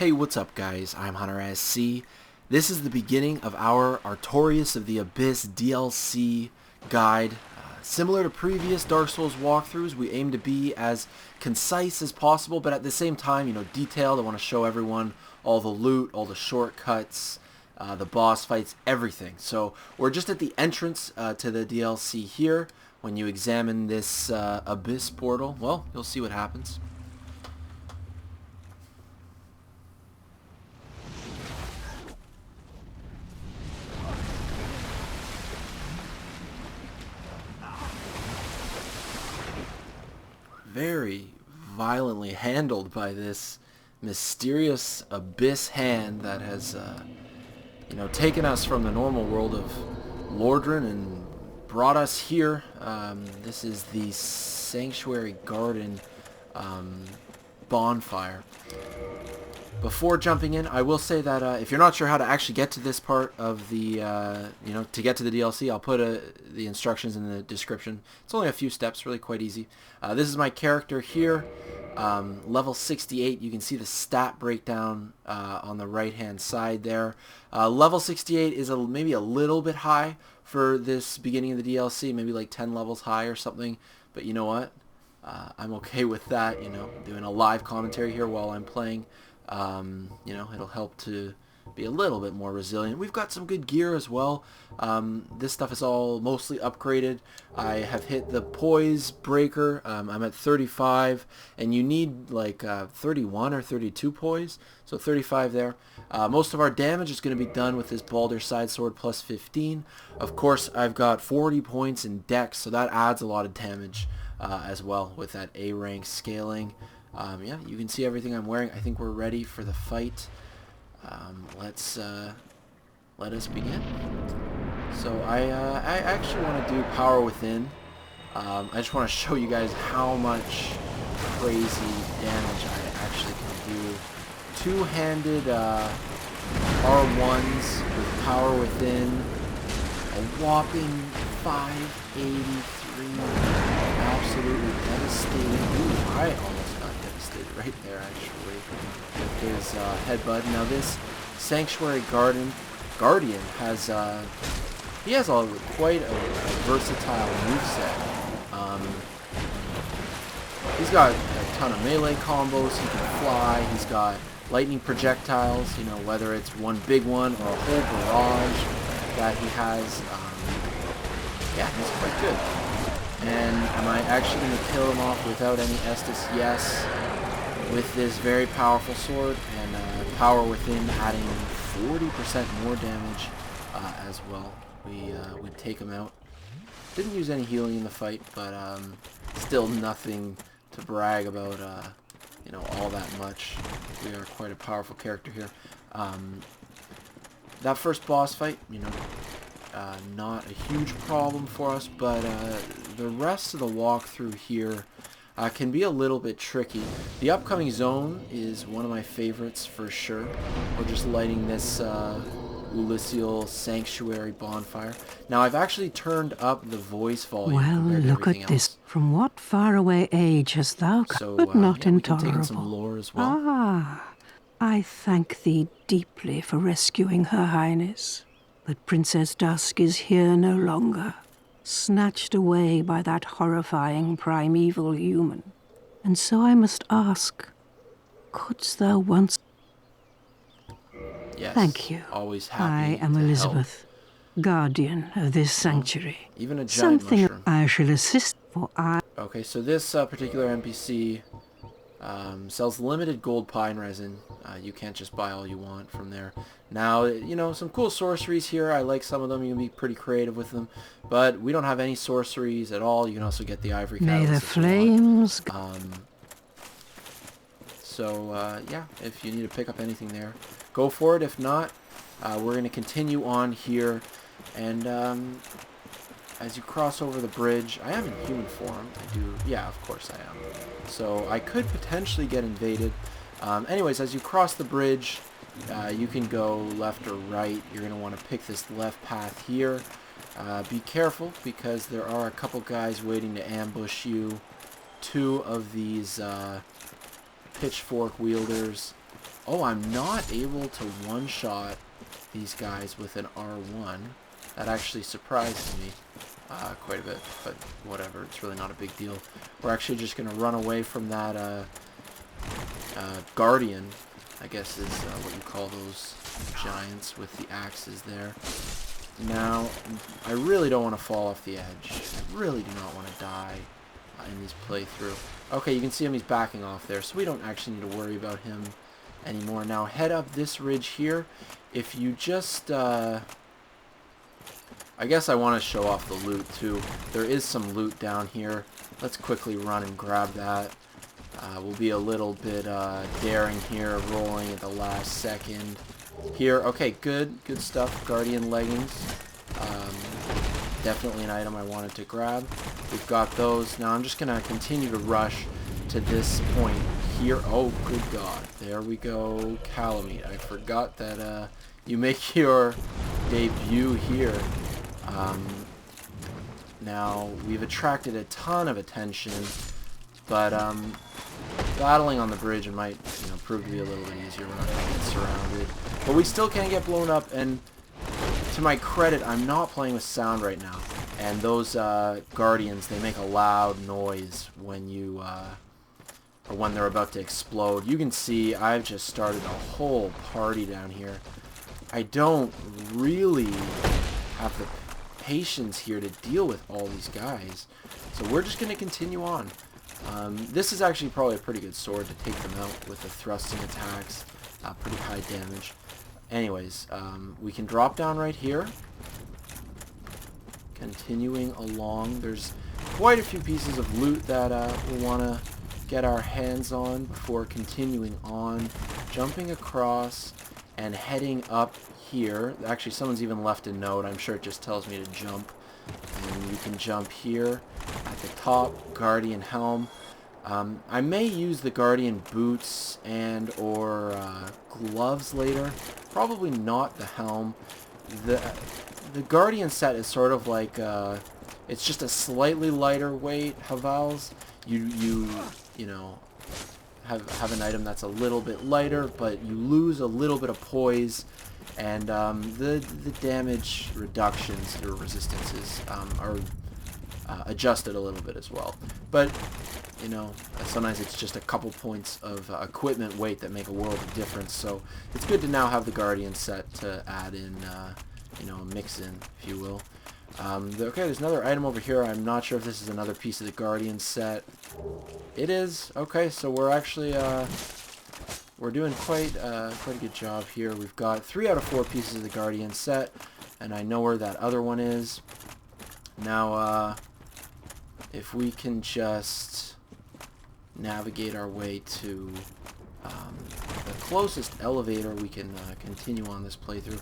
Hey, what's up guys? I'm HunterSC. This is the beginning of our Artorias of the Abyss DLC guide. Similar to previous Dark Souls walkthroughs, we aim to be as concise as possible, but at the same time, detailed. I want to show everyone all the loot, all the shortcuts, the boss fights, everything. So we're just at the entrance to the DLC here. When you examine this Abyss portal, well, you'll see what happens. Very violently handled by this mysterious abyss hand that has, taken us from the normal world of Lordran and brought us here. This is the Sanctuary Garden Bonfire. Before jumping in, I will say that if you're not sure how to actually get to this part of the, to get to the DLC, I'll put the instructions in the description. It's only a few steps, really quite easy. This is my character here, level 68. You can see the stat breakdown on the right-hand side there. Level 68 is maybe a little bit high for this beginning of the DLC, maybe like 10 levels high or something. But you know what? I'm okay with that, doing a live commentary here while I'm playing. It'll help to be a little bit more resilient. We've got some good gear as well. This stuff is all mostly upgraded. I have hit the poise breaker. I'm at 35, and you need like 31 or 32 poise, so 35 there. Most of our damage is going to be done with this Balder Side Sword plus 15. Of course, I've got 40 points in Dex, so that adds a lot of damage as well with that A rank scaling. Yeah, you can see everything I'm wearing. I think we're ready for the fight. Let us begin. So I actually want to do Power Within. I just want to show you guys how much crazy damage I actually can do. Two-handed R1s with Power Within. A whopping 583. Absolutely devastating. Ooh, I almost got devastated right there, actually. With his headbutt. Now this Sanctuary Guardian has quite a versatile moveset. He's got a ton of melee combos. He can fly. He's got lightning projectiles. Whether it's one big one or a whole barrage that he has. Yeah, he's quite good. And am I actually going to kill him off without any Estus? Yes. With this very powerful sword and Power Within adding 40% more damage as well. We take him out. Didn't use any healing in the fight, but still nothing to brag about, all that much. We are quite a powerful character here. That first boss fight, not a huge problem for us, but the rest of the walkthrough here can be a little bit tricky. The upcoming zone is one of my favorites for sure. We're just lighting this Oolacile Sanctuary Bonfire. Now I've actually turned up the voice volume. Well, look at this. From what faraway age hast thou come? So, But not yeah, we can take in intolerable. some lore as well. Ah, I thank thee deeply for rescuing Her Highness. But Princess Dusk is here no longer, snatched away by that horrifying primeval human. And so I must ask, couldst thou once... Yes, Thank you. Always happy I am to Elizabeth, guardian of this sanctuary. Even a giant Something mushroom. I shall assist, for I... Okay, so this particular NPC sells limited gold pine resin. You can't just buy all you want from there. Now, some cool sorceries here. I like some of them. You can be pretty creative with them. But we don't have any sorceries at all. You can also get the ivory May the catalyst if you flames... want. Yeah, if you need to pick up anything there, go for it. If not, we're going to continue on here. And as you cross over the bridge, I am in human form. Yeah, of course I am. So I could potentially get invaded. Anyways, as you cross the bridge, you can go left or right. You're going to want to pick this left path here. Be careful because there are a couple guys waiting to ambush you. Two of these pitchfork wielders Oh, I'm not able to one-shot these guys with an R1. That actually surprised me quite a bit, but whatever, it's really not a big deal. We're actually just going to run away from that Guardian, I guess is what you call those giants with the axes there. Now, I really don't want to fall off the edge. I really do not want to die in this playthrough. Okay, you can see him, he's backing off there, so we don't actually need to worry about him anymore. Now, head up this ridge here. If you just, I guess I want to show off the loot too. There is some loot down here. Let's quickly run and grab that. We'll be a little bit daring here, rolling at the last second. Here, okay, good stuff. Guardian leggings. Definitely an item I wanted to grab. We've got those. Now I'm just going to continue to rush to this point here. Oh, good God. There we go. Calamite. I forgot that you make your debut here. Now, we've attracted a ton of attention, but battling on the bridge might, prove to be a little bit easier. We're not going to get surrounded, but we still can't get blown up. And to my credit, I'm not playing with sound right now, and those guardians, they make a loud noise when you or when they're about to explode. You can see I've just started a whole party down here. I don't really have the patience here to deal with all these guys, so we're just going to continue on. This is actually probably a pretty good sword to take them out with the thrusting attacks. Pretty high damage. Anyways, we can drop down right here. Continuing along, there's quite a few pieces of loot that we'll want to get our hands on before continuing on. Jumping across and heading up here. Actually, someone's even left a note. I'm sure it just tells me to jump. And you can jump here at the top. Guardian Helm. I may use the Guardian boots and or gloves later. Probably not the Helm. The Guardian set is sort of like it's just a slightly lighter weight Havals. You know, have an item that's a little bit lighter, but you lose a little bit of poise, and the damage reductions or resistances are adjusted a little bit as well. But sometimes it's just a couple points of equipment weight that make a world of difference. So it's good to now have the Guardian set to add in, mix in, if you will. Okay, there's another item over here. I'm not sure if this is another piece of the Guardian set. It is. Okay, so we're actually we're doing quite a good job here. We've got 3 out of 4 pieces of the Guardian set, and I know where that other one is. Now, if we can just navigate our way to the closest elevator, we can continue on this playthrough.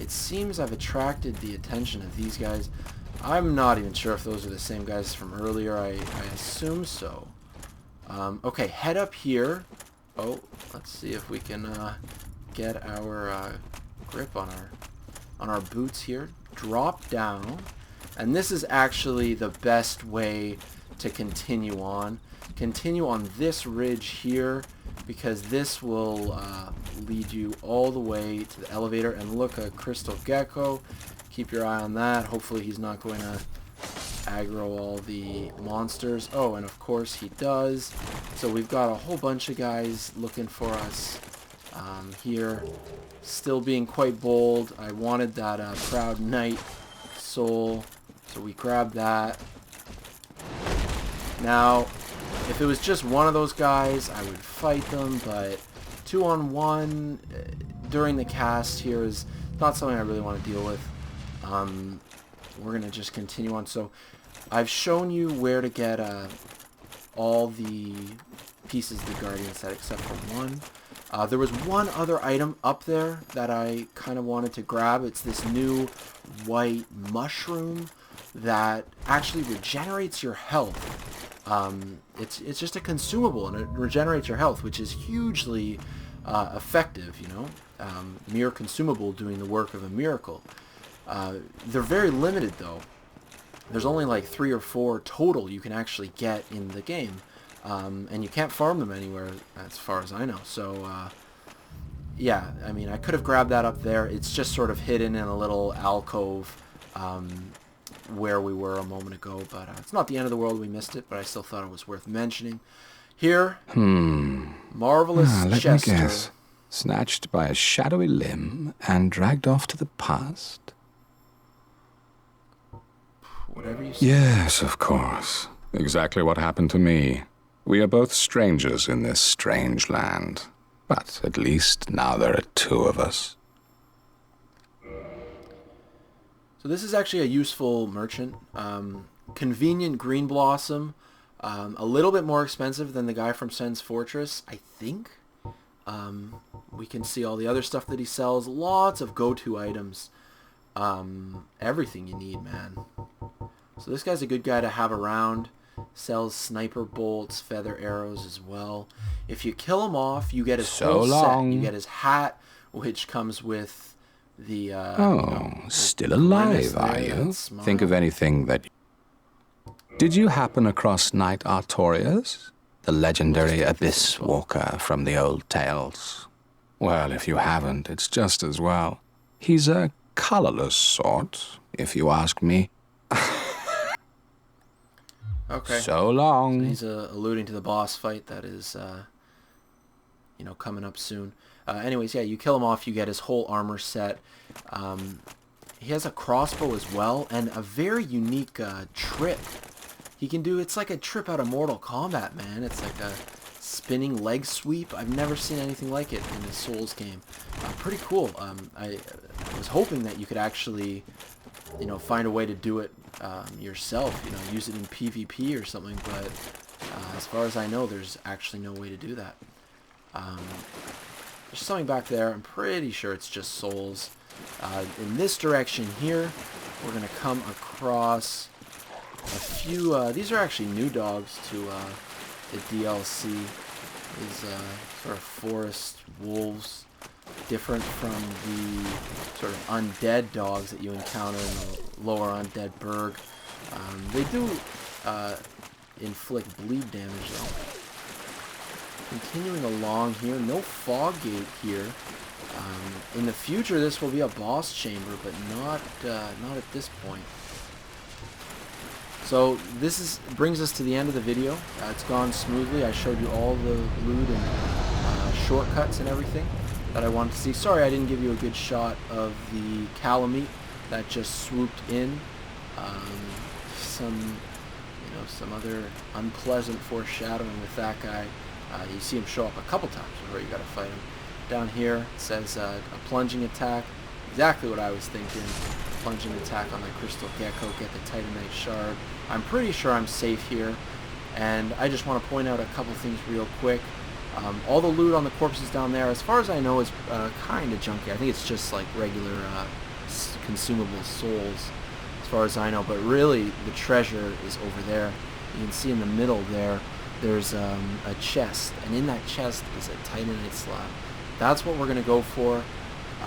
It seems I've attracted the attention of these guys. I'm not even sure if those are the same guys from earlier. I assume so. Okay, head up here. Oh, let's see if we can get our grip on our boots here. Drop down, and this is actually the best way to continue on. Continue on this ridge here, because this will lead you all the way to the elevator. And look, a crystal gecko. Keep your eye on that. Hopefully he's not going to aggro all the monsters. Oh, and of course he does. So we've got a whole bunch of guys looking for us here. Still being quite bold. I wanted that proud knight soul, so we grabbed that. Now, if it was just one of those guys, I would fight them, but 2-on-1 during the cast here is not something I really want to deal with. We're going to just continue on. So I've shown you where to get all the pieces of the Guardian set except for one. There was one other item up there that I kind of wanted to grab. It's this new white mushroom that actually regenerates your health. It's just a consumable, and it regenerates your health, which is hugely effective, mere consumable doing the work of a miracle. They're very limited, though. There's only like 3 or 4 total you can actually get in the game, and you can't farm them anywhere as far as I know. So yeah, I mean, I could have grabbed that up there. It's just sort of hidden in a little alcove where we were a moment ago, but it's not the end of the world. We missed it, but I still thought it was worth mentioning. Here, marvelous Let me Chester. guess. Snatched by a shadowy limb and dragged off to the past? Whatever you say. Yes, of course. Exactly what happened to me. We are both strangers in this strange land. But at least now there are two of us. So this is actually a useful merchant. Convenient green blossom. A little bit more expensive than the guy from Sen's Fortress, I think. We can see all the other stuff that he sells. Lots of go-to items. Everything you need, man. So this guy's a good guy to have around. Sells sniper bolts, feather arrows as well. If you kill him off, you get his whole set. You get his hat, which comes with the... still alive, are you? Think of anything that... Did you happen across Knight Artorias? The legendary abyss walker from the old tales? Well, if you haven't, it's just as well. He's a colorless sort, if you ask me. Okay. So long. So he's alluding to the boss fight that is, coming up soon. Anyways, yeah, you kill him off, you get his whole armor set. He has a crossbow as well, and a very unique trip. He can do, it's like a trip out of Mortal Kombat, man. It's like a spinning leg sweep. I've never seen anything like it in a Souls game. Pretty cool. I was hoping that you could actually, find a way to do it yourself, use it in PvP or something, but as far as I know, there's actually no way to do that. There's something back there. I'm pretty sure it's just souls. In this direction here, we're going to come across a few, these are actually new dogs to the DLC. These sort of forest wolves, different from the sort of undead dogs that you encounter in the lower undead burg. They do inflict bleed damage though. Continuing along here, no fog gate here. In the future this will be a boss chamber, but not at this point. So this brings us to the end of the video. It's gone smoothly. I showed you all the loot and shortcuts and everything that I wanted to see. Sorry I didn't give you a good shot of the calamite that just swooped in. Some other unpleasant foreshadowing with that guy. You see him show up a couple times before you gotta fight him. Down here it says a plunging attack. Exactly what I was thinking. Plunging attack on the crystal gecko, get the titanite shard. I'm pretty sure I'm safe here, and I just want to point out a couple things real quick. All the loot on the corpses down there, as far as I know, is kind of junky. I think it's just like regular consumable souls, as far as I know, but really the treasure is over there. You can see in the middle there's a chest, and in that chest is a Titanite Slab. That's what we're going to go for.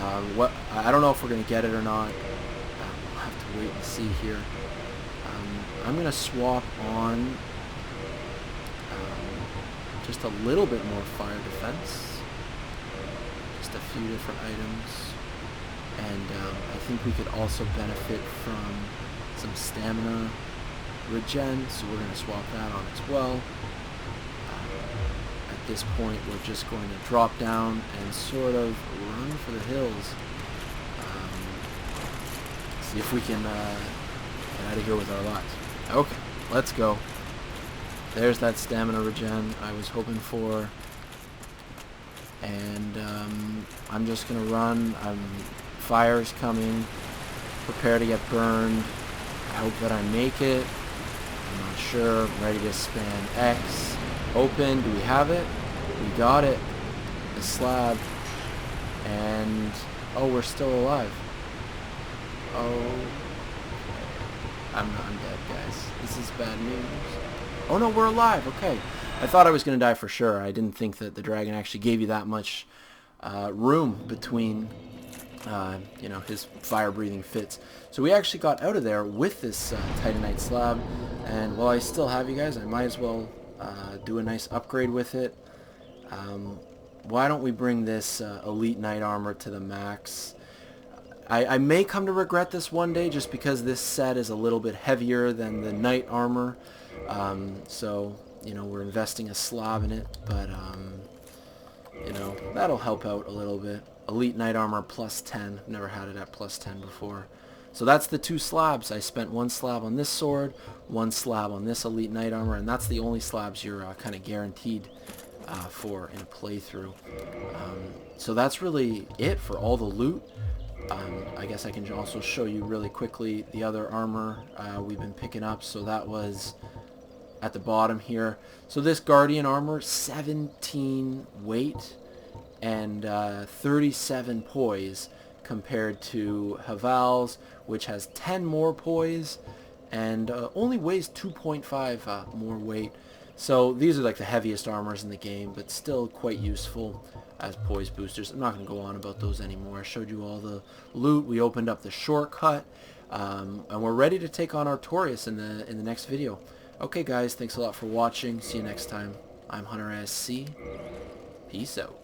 I don't know if we're going to get it or not. We'll have to wait and see here. I'm going to swap on just a little bit more fire defense. Just a few different items. And I think we could also benefit from some stamina regen, so we're going to swap that on as well. At this point, we're just going to drop down and sort of run for the hills. See if we can get out of here with our lives. Okay, let's go. There's that stamina regen I was hoping for. And I'm just going to run. Fire's coming. Prepare to get burned. I hope that I make it. I'm not sure. I'm ready to spam X. Open. Do we have it? We got it. The slab. And... oh, we're still alive. Oh... I'm dead, guys. This is bad news. Oh no, we're alive. Okay. I thought I was going to die for sure. I didn't think that the dragon actually gave you that much room between, his fire-breathing fits. So we actually got out of there with this Titanite Slab. And while I still have you guys, I might as well do a nice upgrade with it. why don't we bring this elite knight armor to the max? I may come to regret this one day just because this set is a little bit heavier than the knight armor. So, you know, we're investing a slab in it, but, you know, that'll help out a little bit. Elite knight armor plus 10. I've never had it at plus 10 before. So that's the 2 slabs. I spent 1 slab on this sword, 1 slab on this elite knight armor, and that's the only slabs you're kind of guaranteed for in a playthrough. So that's really it for all the loot. I guess I can also show you really quickly the other armor we've been picking up. So that was at the bottom here. So this Guardian armor, 17 weight and 37 poise, compared to Haval's, which has 10 more poise and only weighs 2.5 more weight. So these are like the heaviest armors in the game, but still quite useful as poise boosters. I'm not going to go on about those anymore. I showed you all the loot. We opened up the shortcut, and we're ready to take on Artorias in the next video. Okay guys, thanks a lot for watching. See you next time. I'm HunterSC. Peace out.